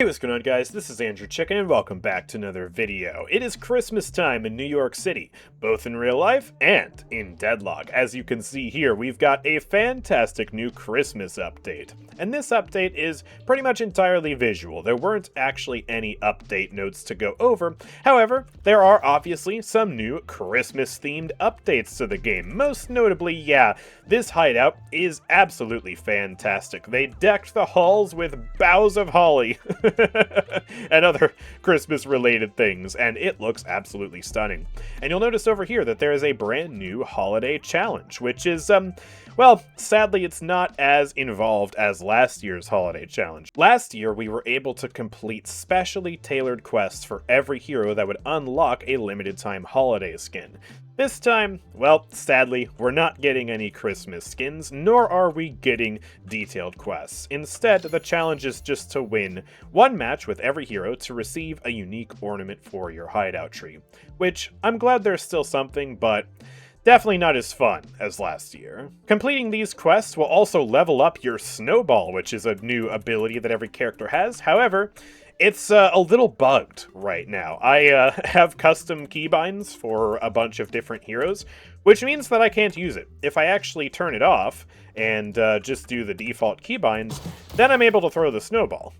what's going on, guys? This is AndrewChicken, and welcome back to another video. It is Christmas time in New York City, both in real life and in Deadlock. As you can see here, we've got a fantastic new Christmas update. And this update is pretty much entirely visual. There weren't actually any update notes to go over. However, there are obviously some new Christmas-themed updates to the game. Most notably, yeah, this hideout is absolutely fantastic. They decked the halls with boughs of holly and other Christmas-related things, and it looks absolutely stunning. And you'll notice over here that there is a brand new holiday challenge, which is, well, sadly it's not as involved as last year's holiday challenge. Last year, we were able to complete specially tailored quests for every hero that would unlock a limited-time holiday skin. This time, well, sadly, we're not getting any Christmas skins, nor are we getting detailed quests. Instead, the challenge is just to win one match with every hero to receive a unique ornament for your hideout tree. Which, I'm glad there's still something, but definitely not as fun as last year. Completing these quests will also level up your snowball, which is a new ability that every character has. However, it's a little bugged right now. I have custom keybinds for a bunch of different heroes, which means that I can't use it. If I actually turn it off and just do the default keybinds, then I'm able to throw the snowball.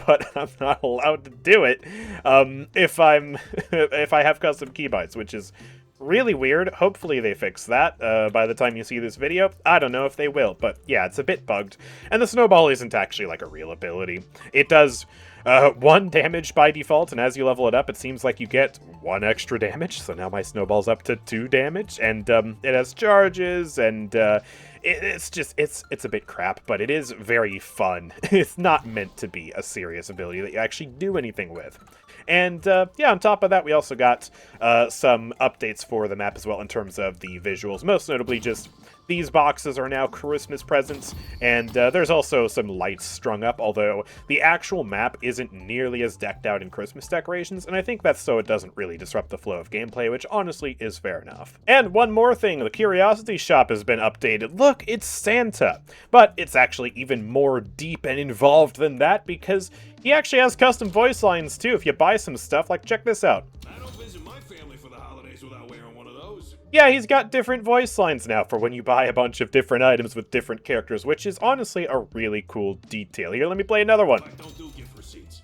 But I'm not allowed to do it if I have custom keybinds, which is really weird. Hopefully they fix that by the time you see this video. I don't know if they will, but yeah, it's a bit bugged. And the snowball isn't actually like a real ability. It does 1 damage by default, and as you level it up, it seems like you get 1 extra damage. So now my snowball's up to 2 damage, and it has charges, and it's a bit crap, but it is very fun. It's not meant to be a serious ability that you actually do anything with. And yeah, on top of that, we also got some updates for the map as well in terms of the visuals. Most notably, just these boxes are now Christmas presents, and there's also some lights strung up, although the actual map isn't nearly as decked out in Christmas decorations, and I think that's so it doesn't really disrupt the flow of gameplay, which honestly is fair enough. And one more thing, the Curiosity Shop has been updated. Look, it's Santa! But it's actually even more deep and involved than that, because he actually has custom voice lines too if you buy some stuff, like check this out. I don't visit my family for the holidays without wearing one of those. Yeah, he's got different voice lines now for when you buy a bunch of different items with different characters, which is honestly a really cool detail. Here, let me play another one. I don't do gift receipts.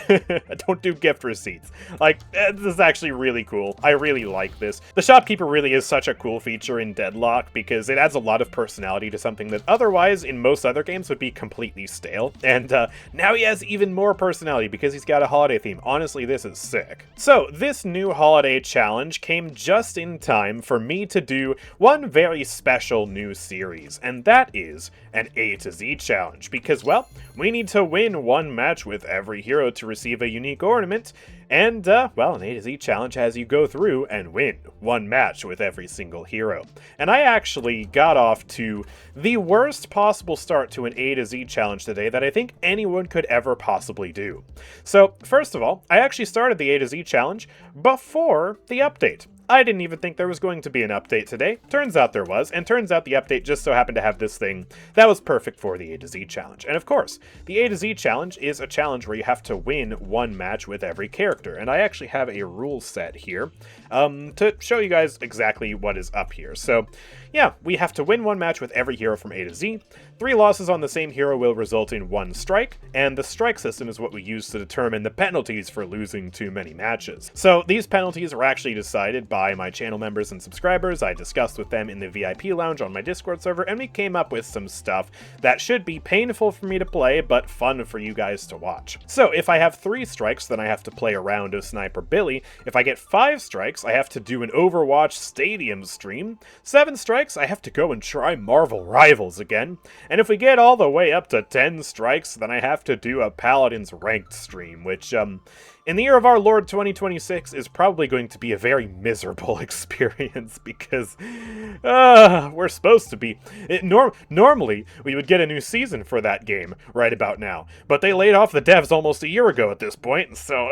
I don't do gift receipts. Like, this is actually really cool. I really like this. The shopkeeper really is such a cool feature in Deadlock because it adds a lot of personality to something that otherwise in most other games would be completely stale. And now he has even more personality because he's got a holiday theme. Honestly, this is sick. So this new holiday challenge came just in time for me to do one very special new series, and that is an A to Z challenge because, well, we need to win one match with every hero to receive a unique ornament, and, well, an A to Z challenge has you go through and win one match with every single hero. And I actually got off to the worst possible start to an A to Z challenge today that I think anyone could ever possibly do. So, first of all, I actually started the A to Z challenge before the update. I didn't even think there was going to be an update today. Turns out there was, and turns out the update just so happened to have this thing that was perfect for the A to Z challenge. And of course, the A to Z challenge is a challenge where you have to win one match with every character. And I actually have a rule set here to show you guys exactly what is up here. So yeah, we have to win one match with every hero from A to Z. 3 losses on the same hero will result in 1 strike, and the strike system is what we use to determine the penalties for losing too many matches. So these penalties were actually decided by my channel members and subscribers. I discussed with them in the VIP lounge on my Discord server, and we came up with some stuff that should be painful for me to play, but fun for you guys to watch. So if I have 3 strikes, then I have to play a round of Sniper Billy. If I get 5 strikes, I have to do an Overwatch Stadium stream. 7 strikes, I have to go and try Marvel Rivals again. And if we get all the way up to 10 strikes, then I have to do a Paladins ranked stream, which, in the year of our Lord 2026 is probably going to be a very miserable experience because we're supposed to be. Normally, we would get a new season for that game right about now, but they laid off the devs almost a year ago at this point, so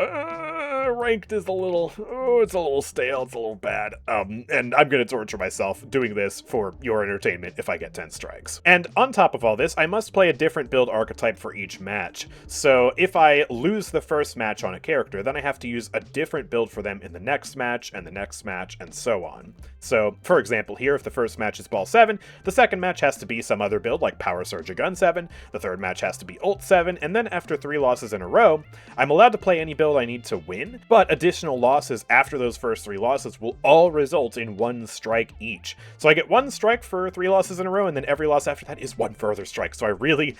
ranked is it's a little stale, it's a little bad. And I'm gonna torture myself doing this for your entertainment if I get 10 strikes. And on top of all this, I must play a different build archetype for each match. So if I lose the first match on a character, then I have to use a different build for them in the next match, and the next match, and so on. So, for example, here, if the first match is Ball 7, the second match has to be some other build like Power Surge or Gun 7, the third match has to be Ult 7, and then after 3 losses in a row, I'm allowed to play any build I need to win, but additional losses after those first 3 losses will all result in 1 strike each. So I get 1 strike for 3 losses in a row, and then every loss after that is 1 further strike, so I really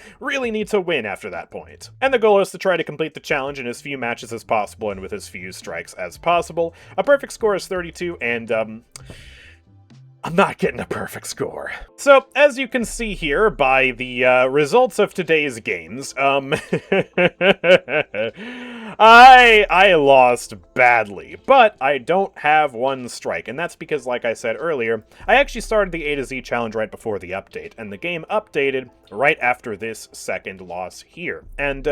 need to win after that point. And the goal is to try to complete the challenge in as few matches as possible and with as few strikes as possible. A perfect score is 32, and I'm not getting a perfect score. So, as you can see here by the results of today's games, I lost badly, but I don't have 1 strike, and that's because, like I said earlier, I actually started the A to Z challenge right before the update, and the game updated right after this second loss here. And,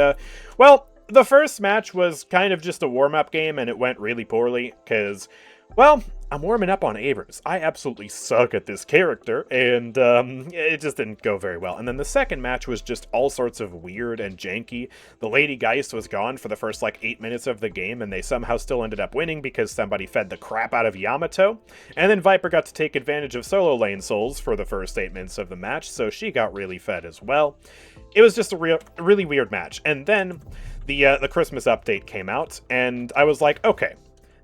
well, the first match was kind of just a warm-up game, and it went really poorly, because, well, I'm warming up on Abrams. I absolutely suck at this character, and it just didn't go very well. And then the second match was just all sorts of weird and janky. The Lady Geist was gone for the first, 8 minutes of the game, and they somehow still ended up winning because somebody fed the crap out of Yamato. And then Viper got to take advantage of solo lane souls for the first 8 minutes of the match, so she got really fed as well. It was just a really weird match. And then the Christmas update came out, and I was like, okay,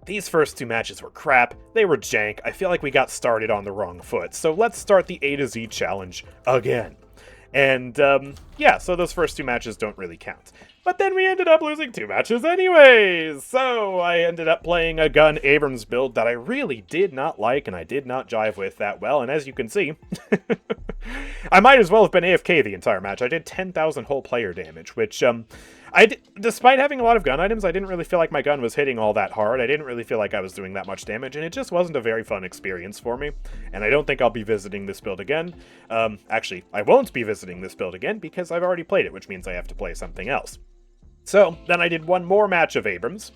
these first 2 matches were crap, they were jank, I feel like we got started on the wrong foot, so let's start the A to Z challenge again. And, yeah, so those first 2 matches don't really count. But then we ended up losing 2 matches anyways, so I ended up playing a Gun Abrams build that I really did not like and I did not jive with that well, and as you can see, I might as well have been AFK the entire match. I did 10,000 whole player damage, which, despite having a lot of gun items, I didn't really feel like my gun was hitting all that hard. I didn't really feel like I was doing that much damage, and it just wasn't a very fun experience for me. And I don't think I'll be visiting this build again. Actually, I won't be visiting this build again because I've already played it, which means I have to play something else. So, then I did 1 more match of Abrams,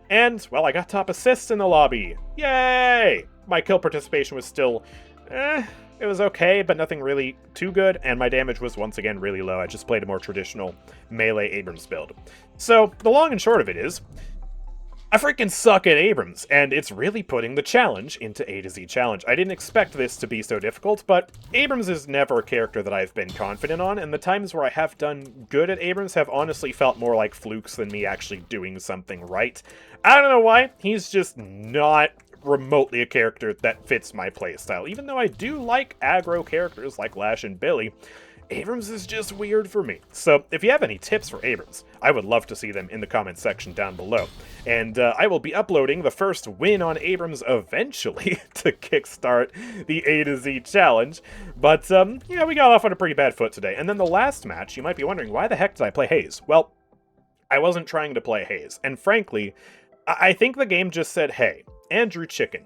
and, well, I got top assists in the lobby. Yay! My kill participation was still, it was okay, but nothing really too good, and my damage was once again really low. I just played a more traditional melee Abrams build. So, the long and short of it is, I freaking suck at Abrams, and it's really putting the challenge into A to Z challenge. I didn't expect this to be so difficult, but Abrams is never a character that I've been confident on, and the times where I have done good at Abrams have honestly felt more like flukes than me actually doing something right. I don't know why, he's just not remotely a character that fits my playstyle. Even though I do like aggro characters like Lash and Billy, Abrams is just weird for me. So if you have any tips for Abrams, I would love to see them in the comments section down below. And I will be uploading the first win on Abrams eventually to kickstart the A to Z challenge. But yeah, we got off on a pretty bad foot today. And then the last match, you might be wondering, why the heck did I play Haze? Well, I wasn't trying to play Haze. And frankly, I think the game just said, hey, AndrewChicken,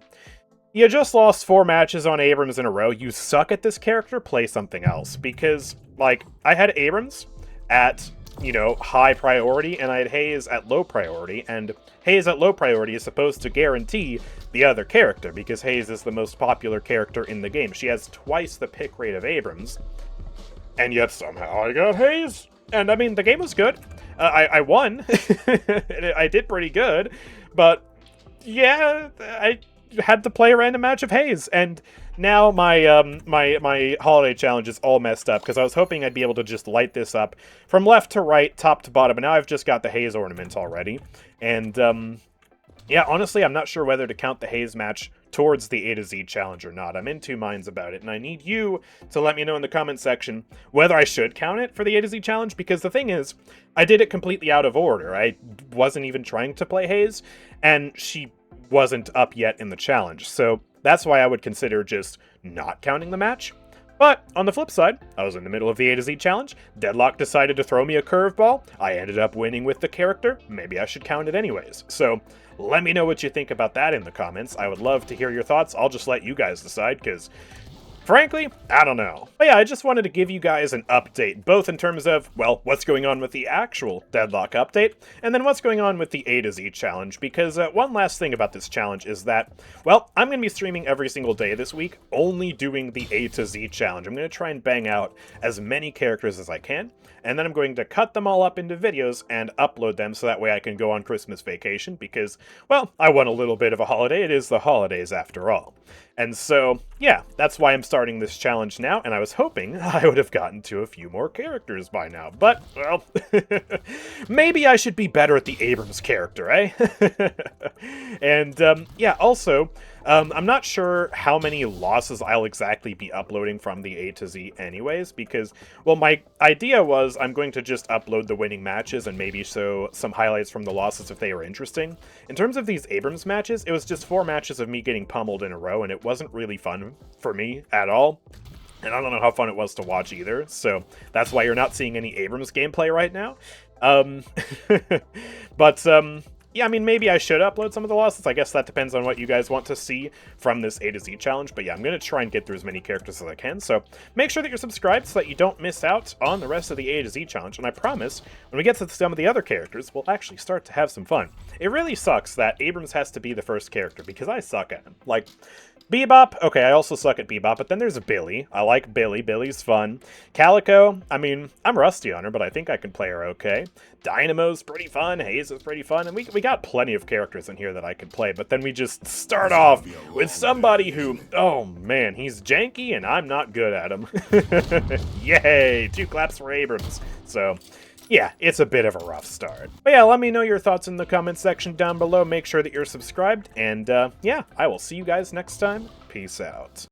you just lost 4 matches on Abrams in a row. You suck at this character, play something else. Because, I had Abrams at, high priority, and I had Haze at low priority, and Haze at low priority is supposed to guarantee the other character, because Haze is the most popular character in the game. She has twice the pick rate of Abrams, and yet somehow I got Haze. And, I mean, the game was good. I won. I did pretty good, but, yeah, I had to play a random match of Haze, and now my my holiday challenge is all messed up, because I was hoping I'd be able to just light this up from left to right, top to bottom, and now I've just got the Haze ornament already. And yeah, honestly, I'm not sure whether to count the Haze match towards the A to Z challenge or not. I'm in 2 minds about it, and I need you to let me know in the comment section whether I should count it for the A to Z challenge, because the thing is, I did it completely out of order. I wasn't even trying to play Haze, and she wasn't up yet in the challenge, so that's why I would consider just not counting the match. But on the flip side, I was in the middle of the A to Z challenge, Deadlock decided to throw me a curveball, I ended up winning with the character, maybe I should count it anyways. So let me know what you think about that in the comments. I would love to hear your thoughts. I'll just let you guys decide, because Frankly, I don't know. But yeah, I just wanted to give you guys an update, both in terms of, well, what's going on with the actual Deadlock update, and then what's going on with the A to Z challenge, because one last thing about this challenge is that, well, I'm going to be streaming every single day this week, only doing the A to Z challenge. I'm going to try and bang out as many characters as I can, and then I'm going to cut them all up into videos and upload them so that way I can go on Christmas vacation, because, well, I want a little bit of a holiday. It is the holidays after all. And so, yeah, that's why I'm starting this challenge now, and I was hoping I would have gotten to a few more characters by now. But, well, maybe I should be better at the Abrams character, eh? And, yeah, also, I'm not sure how many losses I'll exactly be uploading from the A to Z anyways, because, well, my idea was I'm going to just upload the winning matches and maybe show some highlights from the losses if they were interesting. In terms of these Abrams matches, it was just 4 matches of me getting pummeled in a row, and it wasn't really fun for me at all. And I don't know how fun it was to watch either, so that's why you're not seeing any Abrams gameplay right now. Yeah, I mean, maybe I should upload some of the losses. I guess that depends on what you guys want to see from this A to Z challenge. But yeah, I'm going to try and get through as many characters as I can. So make sure that you're subscribed so that you don't miss out on the rest of the A to Z challenge. And I promise, when we get to some of the other characters, we'll actually start to have some fun. It really sucks that Abrams has to be the first character because I suck at him. Like, Bebop, okay, I also suck at Bebop, but then there's Billy. I like Billy. Billy's fun. Calico, I mean, I'm rusty on her, but I think I can play her okay. Dynamo's pretty fun. Haze is pretty fun. And we got plenty of characters in here that I could play, but then we just start off with somebody who, oh man, he's janky and I'm not good at him. Yay! 2 claps for Abrams. So, yeah, it's a bit of a rough start. But yeah, let me know your thoughts in the comments section down below. Make sure that you're subscribed. And yeah, I will see you guys next time. Peace out.